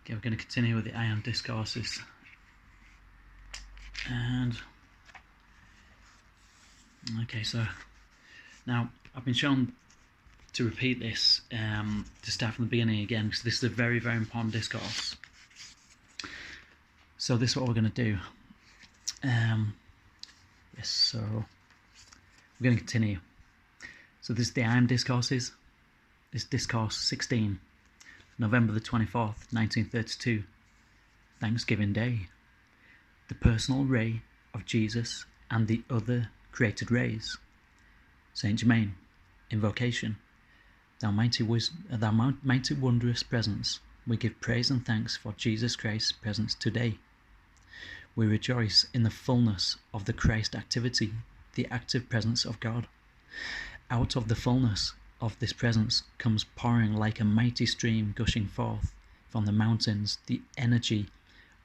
Okay, we're going to continue with the I Am Discourses. And okay, so now I've been shown to repeat this to start from the beginning again, because this is a very, very important discourse. So this is what we're going to do. Yes, so we're going to continue. So this is the I Am Discourses. This is Discourse 16, November the 24th, 1932, Thanksgiving Day. The personal ray of Jesus and the other created rays. Saint Germain, invocation. Thou mighty wondrous presence, we give praise and thanks for Jesus Christ's presence today. We rejoice in the fullness of the Christ activity, the active presence of God. Out of the fullness of this presence comes pouring like a mighty stream gushing forth from the mountains the energy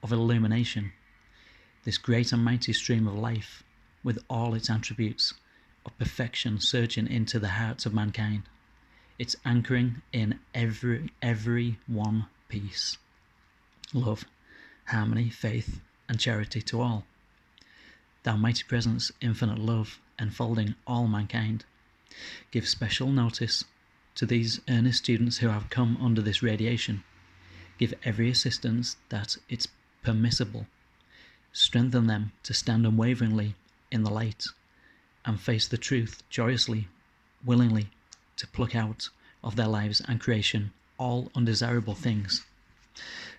of illumination. This great and mighty stream of life, with all its attributes of perfection surging into the hearts of mankind, it's anchoring in every one peace, love, harmony, faith, and charity to all. Thou mighty presence, infinite love, enfolding all mankind, give special notice to these earnest students who have come under this radiation. Give every assistance that it's permissible. Strengthen them to stand unwaveringly in the light and face the truth joyously, willingly, to pluck out of their lives and creation all undesirable things.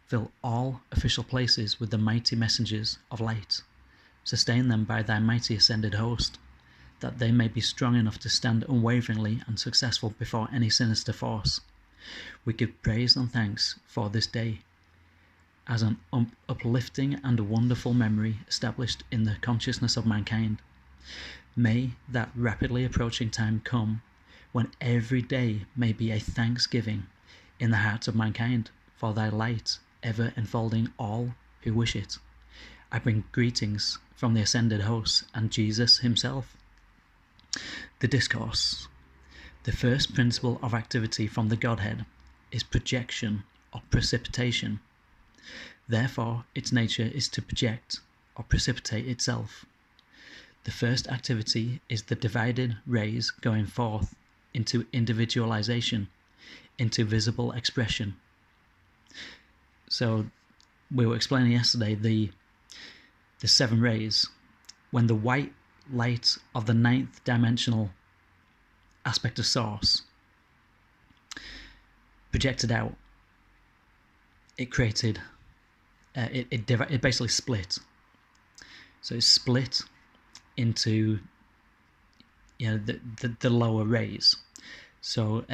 Fill all official places with the mighty messengers of light. Sustain them by thy mighty ascended host, that they may be strong enough to stand unwaveringly and successful before any sinister force. We give praise and thanks for this day, as an uplifting and wonderful memory established in the consciousness of mankind. May that rapidly approaching time come when every day may be a thanksgiving in the hearts of mankind for thy light ever enfolding all who wish it. I bring greetings from the ascended hosts and Jesus himself. The discourse. The first principle of activity from the Godhead is projection or precipitation. Therefore, its nature is to project or precipitate itself. The first activity is the divided rays going forth into individualization, into visible expression. So we were explaining yesterday the seven rays. When the white light of the ninth dimensional aspect of source projected out, it created it basically split. So it's split into the lower rays. So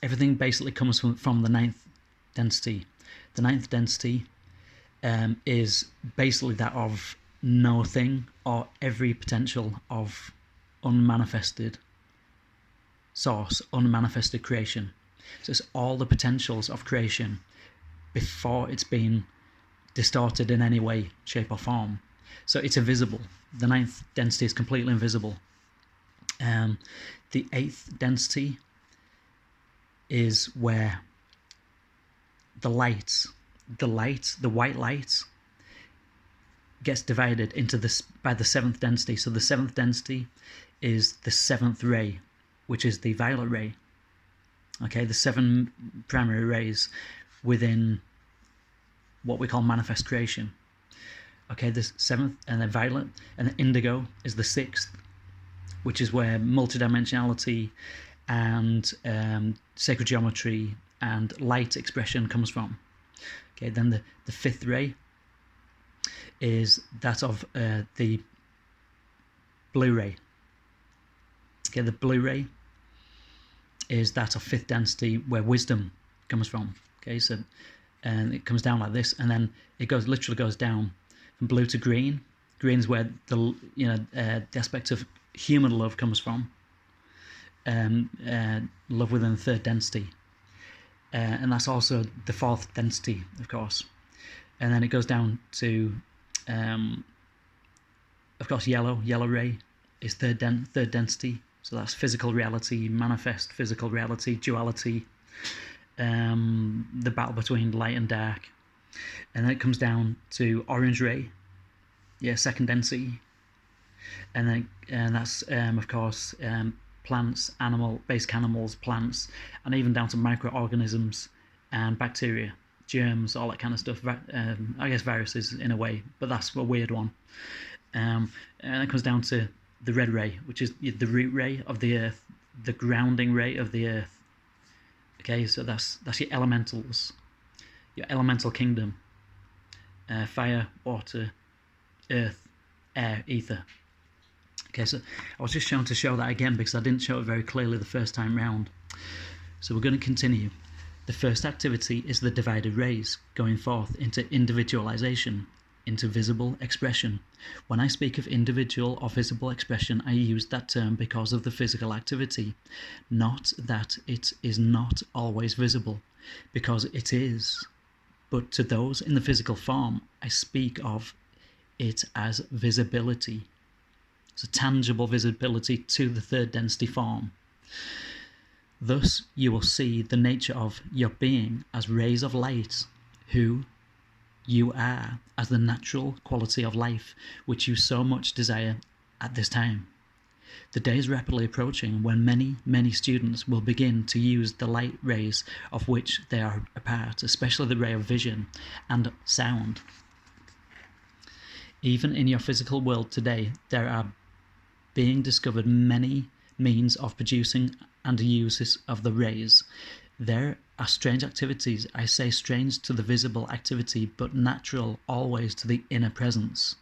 everything basically comes from the ninth density. The ninth density is basically that of no thing, or every potential of unmanifested source, unmanifested creation. So it's all the potentials of creation before it's been distorted in any way, shape or form. So it's invisible. The ninth density is completely invisible. The eighth density is where the white light gets divided into this by the seventh density. So the seventh density is the seventh ray, which is the violet ray. Okay, the seven primary rays within what we call manifest creation. Okay, the seventh, and then violet, and then indigo is the sixth, which is where multidimensionality and sacred geometry and light expression comes from. Okay, then the fifth ray is that of the blue ray. Okay, the blue ray is that of fifth density, where wisdom comes from. Okay, so and it comes down like this, and then it literally goes down from blue to green. Green is where the aspect of human love comes from. Love within the third density, and that's also the fourth density, of course. And then it goes down to, of course, yellow. Yellow ray is third density. So that's physical reality, manifest physical reality, duality, the battle between light and dark. And then it comes down to orange ray, second density. And that's of course plants, basic animals, plants, and even down to microorganisms and bacteria, germs, all that kind of stuff. I guess viruses in a way, but that's a weird one. And it comes down to the red ray, which is the root ray of the earth, the grounding ray of the earth. Okay, so that's your elementals, your elemental kingdom: fire, water, earth, air, ether. Okay, so I was just trying to show that again because I didn't show it very clearly the first time round. So we're going to continue. The first activity is the divided rays, going forth into individualization, into visible expression. When I speak of individual or visible expression, I use that term because of the physical activity, not that it is not always visible, because it is. But to those in the physical form, I speak of it as visibility. It's a tangible visibility to the third density form. Thus, you will see the nature of your being as rays of light, who you are as the natural quality of life, which you so much desire at this time. The day is rapidly approaching when many, many students will begin to use the light rays of which they are a part, especially the ray of vision and sound. Even in your physical world today, there are being discovered many means of producing and uses of the rays. There are strange activities, I say strange to the visible activity, but natural always to the inner presence.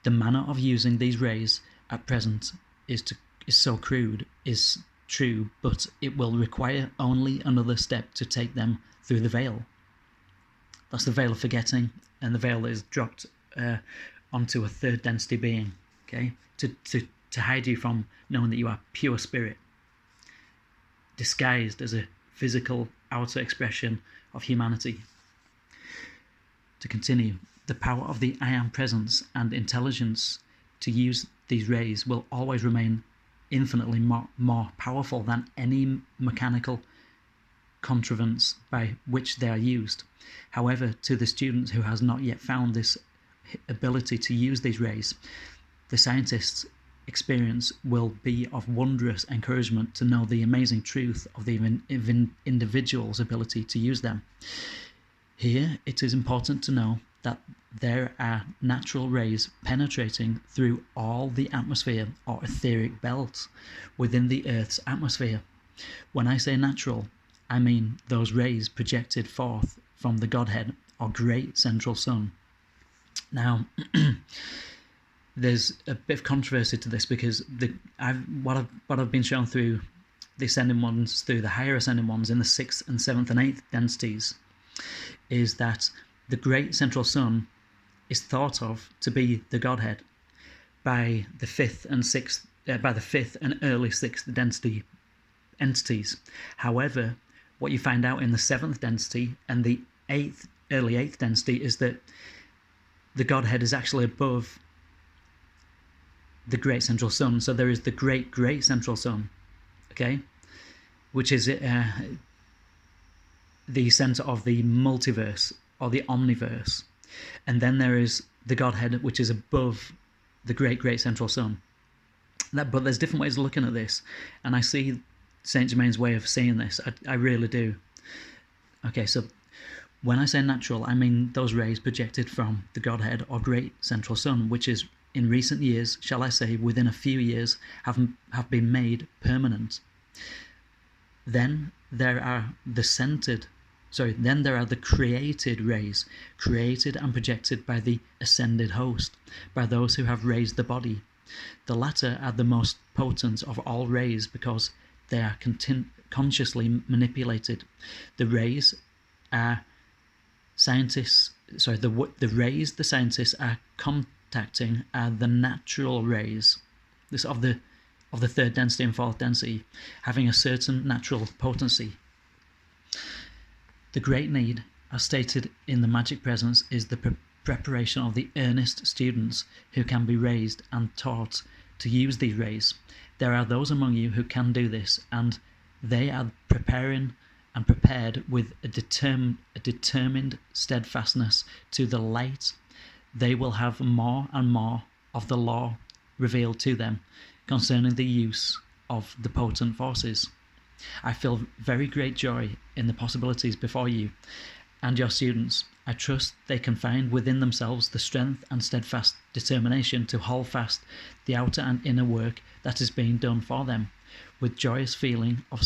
The manner of using these rays at present is so crude, is true, but it will require only another step to take them through the veil. That's the veil of forgetting, and the veil is dropped onto a third density being, okay, to hide you from knowing that you are pure spirit, disguised as a physical outer expression of humanity. To continue, the power of the I Am presence and intelligence to use these rays will always remain infinitely more powerful than any mechanical contrivance by which they are used. However, to the student who has not yet found this ability to use these rays, the scientist's experience will be of wondrous encouragement to know the amazing truth of the individual's ability to use them. Here, it is important to know that there are natural rays penetrating through all the atmosphere or etheric belt within the Earth's atmosphere. When I say natural, I mean those rays projected forth from the Godhead or Great Central Sun. Now, there's a bit of controversy to this because what I've been shown through the ascending ones, through the higher ascending ones in the 6th and 7th and 8th densities, is that the Great Central Sun is thought of to be the Godhead by the 5th and 6th, by the 5th and early 6th density entities. However, what you find out in the 7th density and the early 8th density is that the Godhead is actually above the Great Central Sun. So there is the Great Central Sun, okay, which is the center of the multiverse or the omniverse. And then there is the Godhead, which is above the Great Central Sun. But there's different ways of looking at this, and I see Saint Germain's way of seeing this. I really do. Okay, so when I say natural, I mean those rays projected from the Godhead or Great Central Sun, which is in recent years, shall I say, within a few years, have been made permanent. Then there are the created rays, created and projected by the ascended host, by those who have raised the body. The latter are the most potent of all rays because they are consciously manipulated. The rays are the rays the scientists are contacting are the natural rays, this of the third density and fourth density, having a certain natural potency. The great need, as stated in the magic presence, is the preparation of the earnest students who can be raised and taught to use these rays. There are those among you who can do this, and they are preparing and prepared with a determined steadfastness to the light, they will have more and more of the law revealed to them concerning the use of the potent forces. I feel very great joy in the possibilities before you and your students. I trust they can find within themselves the strength and steadfast determination to hold fast the outer and inner work that is being done for them, with joyous feeling of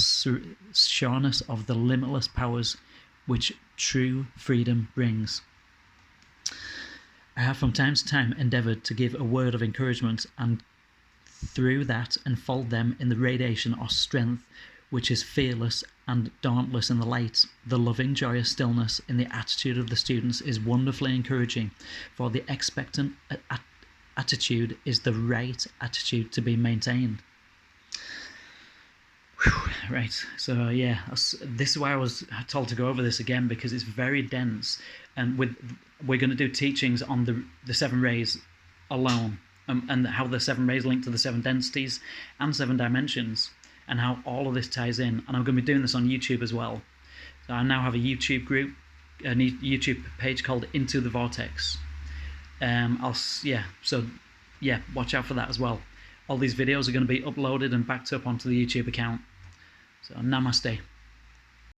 sureness of the limitless powers which true freedom brings. I have from time to time endeavoured to give a word of encouragement, and through that enfold them in the radiation or strength which is fearless and dauntless in the light. The loving, joyous stillness in the attitude of the students is wonderfully encouraging, for the expectant attitude is the right attitude to be maintained. Right, so yeah, this is why I was told to go over this again, because it's very dense, and we're going to do teachings on the 7 rays alone, and how the 7 rays link to the 7 densities and 7 dimensions, and how all of this ties in. And I'm going to be doing this on YouTube as well. So I now have a YouTube group, a YouTube page called Into the Vortex. Watch out for that as well. All these videos are going to be uploaded and backed up onto the YouTube account. So namaste.